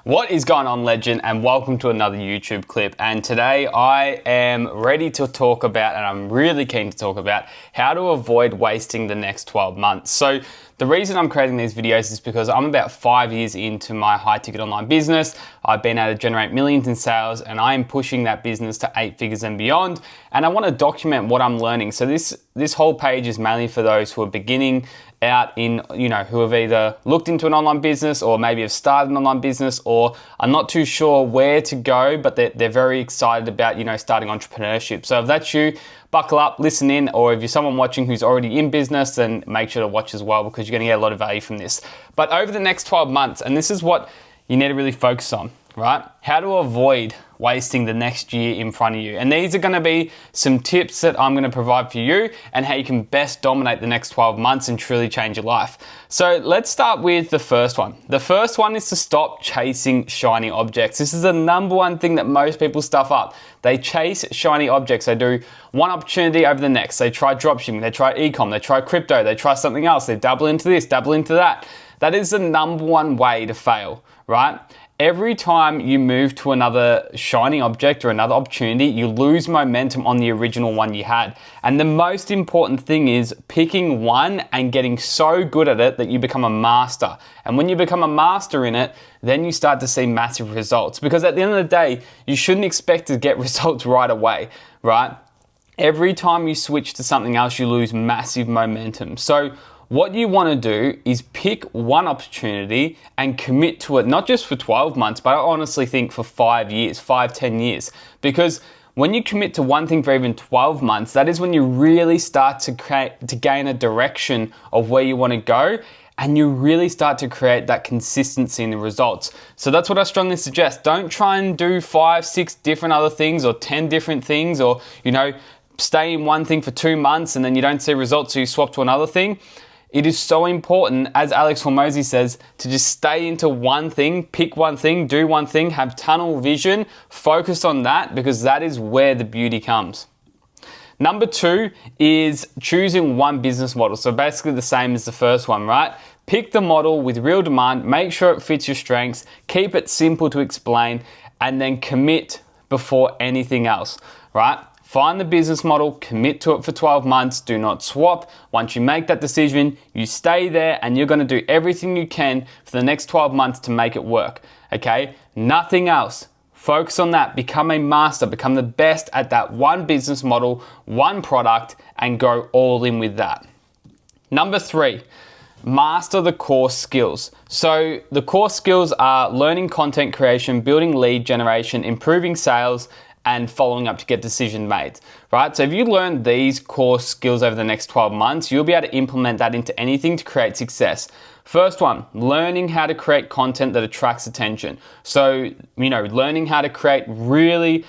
What is going on, legend, and welcome to another YouTube clip. And today I am ready to talk about, and I'm really keen to talk about, how to avoid wasting the next 12 months. So the reason I'm creating these videos is because I'm about 5 years into my high ticket online business. I've been able to generate millions in sales, and I am pushing that business to 8 figures and beyond. And I want to document what I'm learning. So this whole page is mainly for those who are beginning out in, who have either looked into an online business or maybe have started an online business or are not too sure where to go, but they're very excited about, starting entrepreneurship. So if that's you, buckle up, listen in, or if you're someone watching who's already in business, then make sure to watch as well because you're gonna get a lot of value from this. But over the next 12 months, and this is what you need to really focus on, right? How to avoid wasting the next year in front of you. And these are gonna be some tips that I'm gonna provide for you and how you can best dominate the next 12 months and truly change your life. So let's start with the first one. The first one is to stop chasing shiny objects. This is the number one thing that most people stuff up. They chase shiny objects. They do one opportunity over the next. They try dropshipping, they try e-com, they try crypto, they try something else. They double into this, double into that. That is the number one way to fail, right? Every time you move to another shiny object or another opportunity, you lose momentum on the original one you had. And the most important thing is picking one and getting so good at it that you become a master. And when you become a master in it, then you start to see massive results. Because at the end of the day, you shouldn't expect to get results right away, right? Every time you switch to something else, you lose massive momentum. So what you want to do is pick one opportunity and commit to it, not just for 12 months, but I honestly think for 5 years, 10 years. Because when you commit to one thing for even 12 months, that is when you really start to gain a direction of where you want to go, and you really start to create that consistency in the results. So that's what I strongly suggest. Don't try and do 5, 6 different other things or 10 different things, or, stay in one thing for 2 months and then you don't see results, so you swap to another thing. It is so important, as Alex Hormozi says, to just stay into one thing, pick one thing, do one thing, have tunnel vision, focus on that, because that is where the beauty comes. Number 2 is choosing one business model. So basically the same as the first one, right? Pick the model with real demand, make sure it fits your strengths, keep it simple to explain, and then commit before anything else, right? Find the business model, commit to it for 12 months, do not swap. Once you make that decision, you stay there and you're gonna do everything you can for the next 12 months to make it work, okay? Nothing else. Focus on that, become a master, become the best at that one business model, one product, and go all in with that. Number 3, master the core skills. So the core skills are learning content creation, building lead generation, improving sales, and following up to get decision made, right? So if you learn these core skills over the next 12 months, you'll be able to implement that into anything to create success. First one, learning how to create content that attracts attention. So, learning how to create really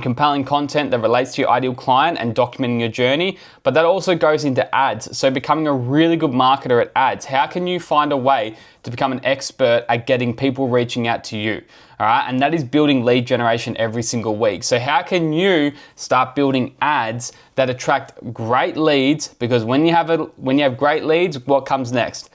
compelling content that relates to your ideal client and documenting your journey, but that also goes into ads. So becoming a really good marketer at ads. How can you find a way to become an expert at getting people reaching out to you? All right, and that is building lead generation every single week. So how can you start building ads that attract great leads? Because when you have great leads, what comes next?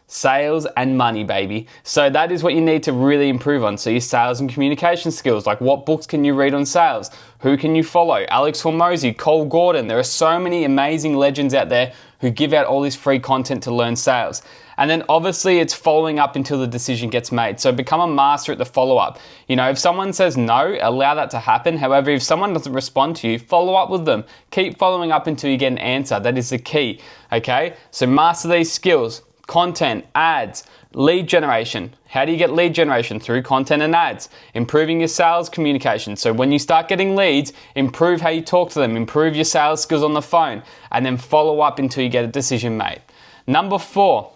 Sales and money, baby. So that is what you need to really improve on. So your sales and communication skills, like what books can you read on sales? Who can you follow? Alex Hormozi, Cole Gordon. There are so many amazing legends out there who give out all this free content to learn sales. And then obviously it's following up until the decision gets made. So become a master at the follow-up. If someone says no, allow that to happen. However, if someone doesn't respond to you, follow up with them. Keep following up until you get an answer. That is the key, okay? So master these skills. Content, ads, lead generation. How do you get lead generation? Through content and ads. Improving your sales communication. So when you start getting leads, improve how you talk to them, improve your sales skills on the phone, and then follow up until you get a decision made. Number 4,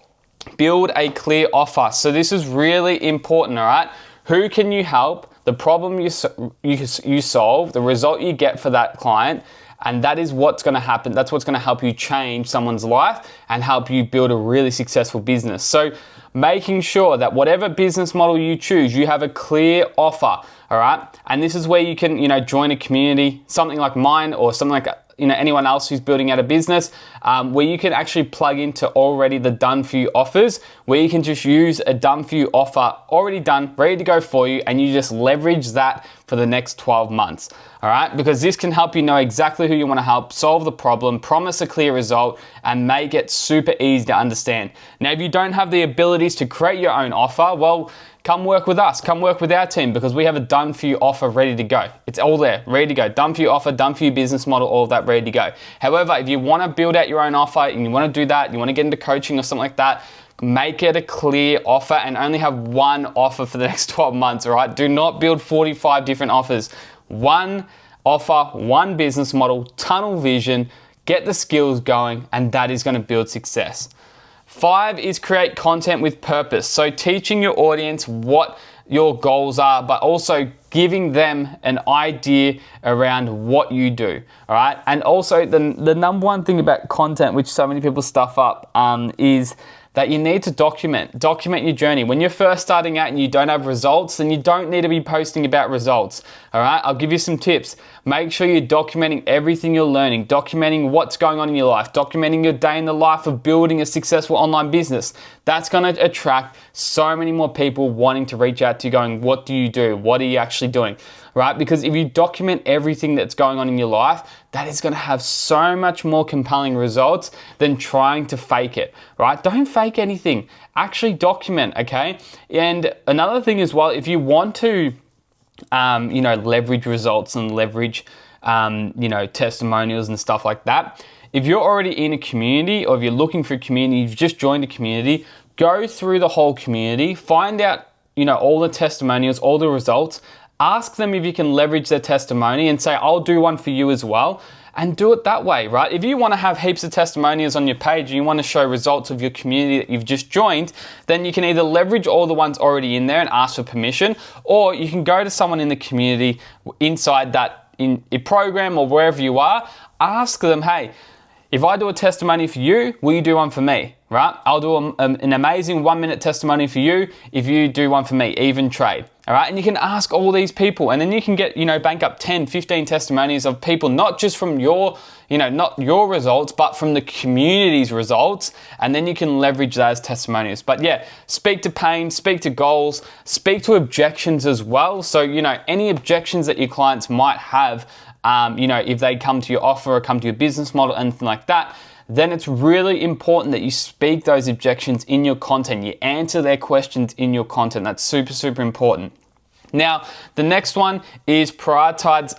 build a clear offer. So this is really important, all right? Who can you help? The problem you solve, the result you get for that client, and that is what's going to happen. That's what's going to help you change someone's life and help you build a really successful business. So making sure that whatever business model you choose, you have a clear offer, all right? And this is where you can, join a community, something like mine or something like anyone else who's building out a business, where you can actually plug into already the done for you offers, where you can just use a done for you offer already done, ready to go for you, and you just leverage that for the next 12 months. All right, because this can help you know exactly who you want to help, solve the problem, promise a clear result, and make it super easy to understand. Now, if you don't have the abilities to create your own offer, well, come work with us, come work with our team, because we have a done for you offer ready to go. It's all there, ready to go. Done for you offer, done for you business model, all of that ready to go. However, if you want to build out your own offer and you want to do that, you want to get into coaching or something like that, make it a clear offer and only have one offer for the next 12 months, all right? Do not build 45 different offers. One offer, one business model, tunnel vision, get the skills going, and that is going to build success. 5 is create content with purpose. So teaching your audience what your goals are, but also giving them an idea around what you do, all right? And also the number one thing about content, which so many people stuff up, is that you need to document your journey. When you're first starting out and you don't have results, then you don't need to be posting about results, all right? I'll give you some tips. Make sure you're documenting everything you're learning, documenting what's going on in your life, documenting your day in the life of building a successful online business. That's gonna attract so many more people wanting to reach out to you going, what do you do? What are you actually doing? Right? Because if you document everything that's going on in your life, that is going to have so much more compelling results than trying to fake it, right? Don't fake anything. Actually document, okay? And another thing as well, if you want to, leverage results and leverage, testimonials and stuff like that, if you're already in a community or if you're looking for a community, you've just joined a community, go through the whole community, find out, all the testimonials, all the results. Ask them if you can leverage their testimony and say, I'll do one for you as well, and do it that way, right? If you want to have heaps of testimonials on your page and you want to show results of your community that you've just joined, then you can either leverage all the ones already in there and ask for permission, or you can go to someone in the community inside that in a program or wherever you are, ask them, hey, if I do a testimony for you, will you do one for me, right? I'll do an amazing 1-minute testimony for you if you do one for me, even trade, all right? And you can ask all these people and then you can get, bank up 10, 15 testimonies of people, not just from your, not your results, but from the community's results. And then you can leverage that as testimonials. But yeah, speak to pain, speak to goals, speak to objections as well. So, any objections that your clients might have, if they come to your offer or come to your business model, anything like that, then it's really important that you speak those objections in your content. You answer their questions in your content. That's super, super important. Now, the next one is prioritize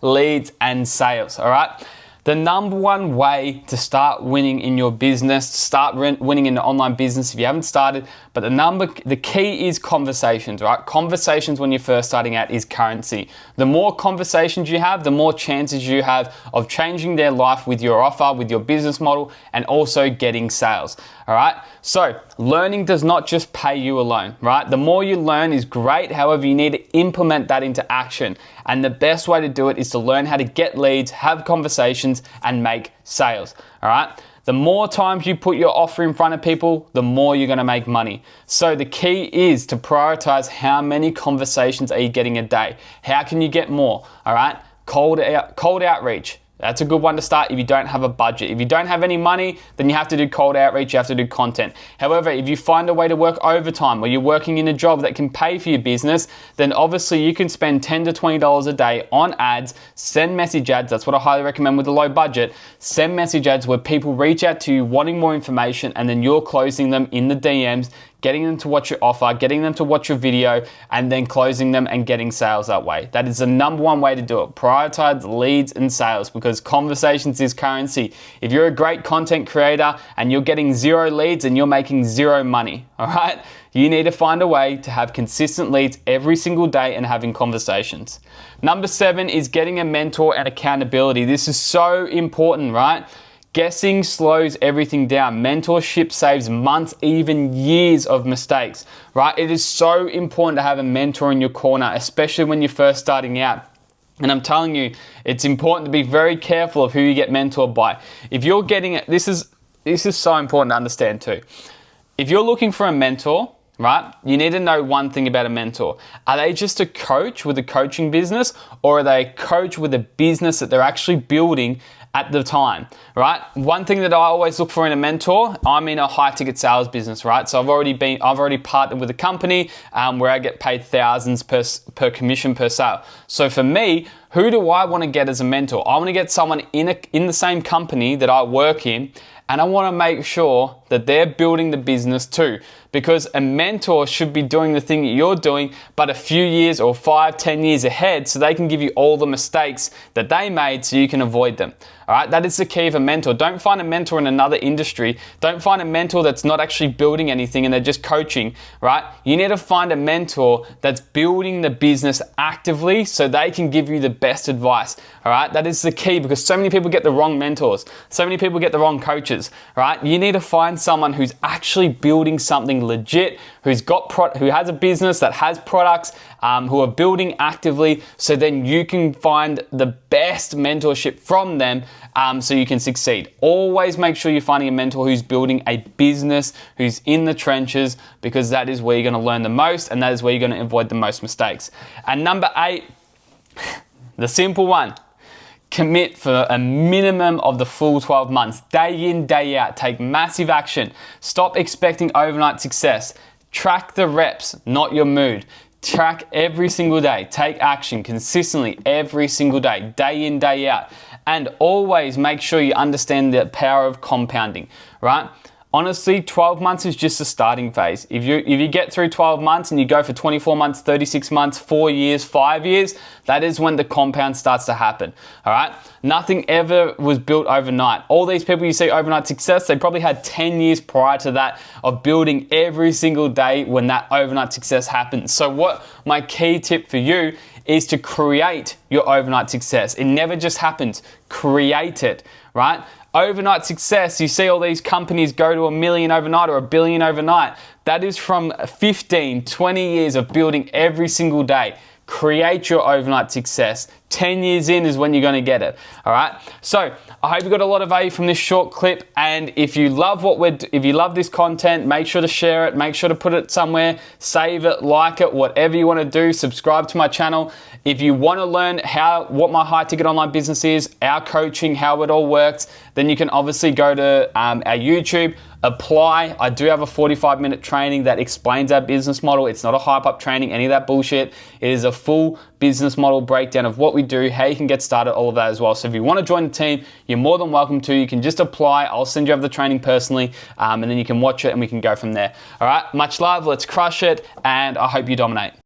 leads and sales, all right? The number one way to start winning in your business, start winning in the online business if you haven't started, but the key is conversations, right? Conversations when you're first starting out is currency. The more conversations you have, the more chances you have of changing their life with your offer, with your business model, and also getting sales, all right? So learning does not just pay you alone, right? The more you learn is great. However, you need to implement that into action. And the best way to do it is to learn how to get leads, have conversations, and make sales, all right? The more times you put your offer in front of people, the more you're gonna make money. So the key is to prioritize how many conversations are you getting a day? How can you get more, all right? Cold outreach. That's a good one to start if you don't have a budget. If you don't have any money, then you have to do cold outreach, you have to do content. However, if you find a way to work overtime or you're working in a job that can pay for your business, then obviously you can spend $10 to $20 a day on ads, send message ads. That's what I highly recommend with a low budget. Send message ads where people reach out to you wanting more information and then you're closing them in the DMs, getting them to watch your offer, getting them to watch your video, and then closing them and getting sales that way. That is the number one way to do it. Prioritize leads and sales because conversations is currency. If you're a great content creator and you're getting 0 leads and you're making 0 money, all right? You need to find a way to have consistent leads every single day and having conversations. Number 7 is getting a mentor and accountability. This is so important, right? Guessing slows everything down. Mentorship saves months, even years of mistakes, right? It is so important to have a mentor in your corner, especially when you're first starting out. And I'm telling you, it's important to be very careful of who you get mentored by. If you're getting it, this is so important to understand too. If you're looking for a mentor, right? You need to know one thing about a mentor. Are they just a coach with a coaching business, or are they a coach with a business that they're actually building at the time, right? One thing that I always look for in a mentor, I'm in a high ticket sales business, right? So I've already partnered with a company where I get paid thousands per commission per sale. So for me, who do I want to get as a mentor? I want to get someone in the same company that I work in, and I want to make sure that they're building the business too. Because a mentor should be doing the thing that you're doing, but a few years or 5, 10 years ahead, so they can give you all the mistakes that they made so you can avoid them. All right, that is the key of a mentor. Don't find a mentor in another industry. Don't find a mentor that's not actually building anything and they're just coaching, right? You need to find a mentor that's building the business actively so they can give you the best advice. All right, that is the key, because so many people get the wrong mentors. So many people get the wrong coaches, right? You need to find someone who's actually building something legit, who has a business that has products, who are building actively, so then you can find the best mentorship from them so you can succeed. Always make sure you're finding a mentor who's building a business, who's in the trenches, because that is where you're going to learn the most, and that is where you're going to avoid the most mistakes. And number 8, the simple one. Commit for a minimum of the full 12 months, day in, day out. Take massive action. Stop expecting overnight success. Track the reps, not your mood. Track every single day. Take action consistently every single day in, day out. And always make sure you understand the power of compounding, right? Honestly, 12 months is just a starting phase. If you get through 12 months and you go for 24 months, 36 months, 4 years, 5 years, that is when the compound starts to happen, all right? Nothing ever was built overnight. All these people you see overnight success, they probably had 10 years prior to that of building every single day when that overnight success happens. So what my key tip for you is to create your overnight success. It never just happens. Create it, right? Overnight success, you see all these companies go to $1 million overnight or $1 billion overnight. That is from 15, 20 years of building every single day. Create your overnight success. 10 years in is when you're going to get it. All right. So I hope you got a lot of value from this short clip. And if you love if you love this content, make sure to share it. Make sure to put it somewhere, save it, like it, whatever you want to do. Subscribe to my channel. If you want to learn what my high ticket online business is, our coaching, how it all works, then you can obviously go to our YouTube. Apply. I do have a 45-minute training that explains our business model. It's not a hype up training, any of that bullshit. It is a full business model breakdown of what we do, how you can get started, all of that as well. So if you want to join the team, you're more than welcome to. You can just apply. I'll send you over the training personally, and then you can watch it and we can go from there. All right. Much love. Let's crush it. And I hope you dominate.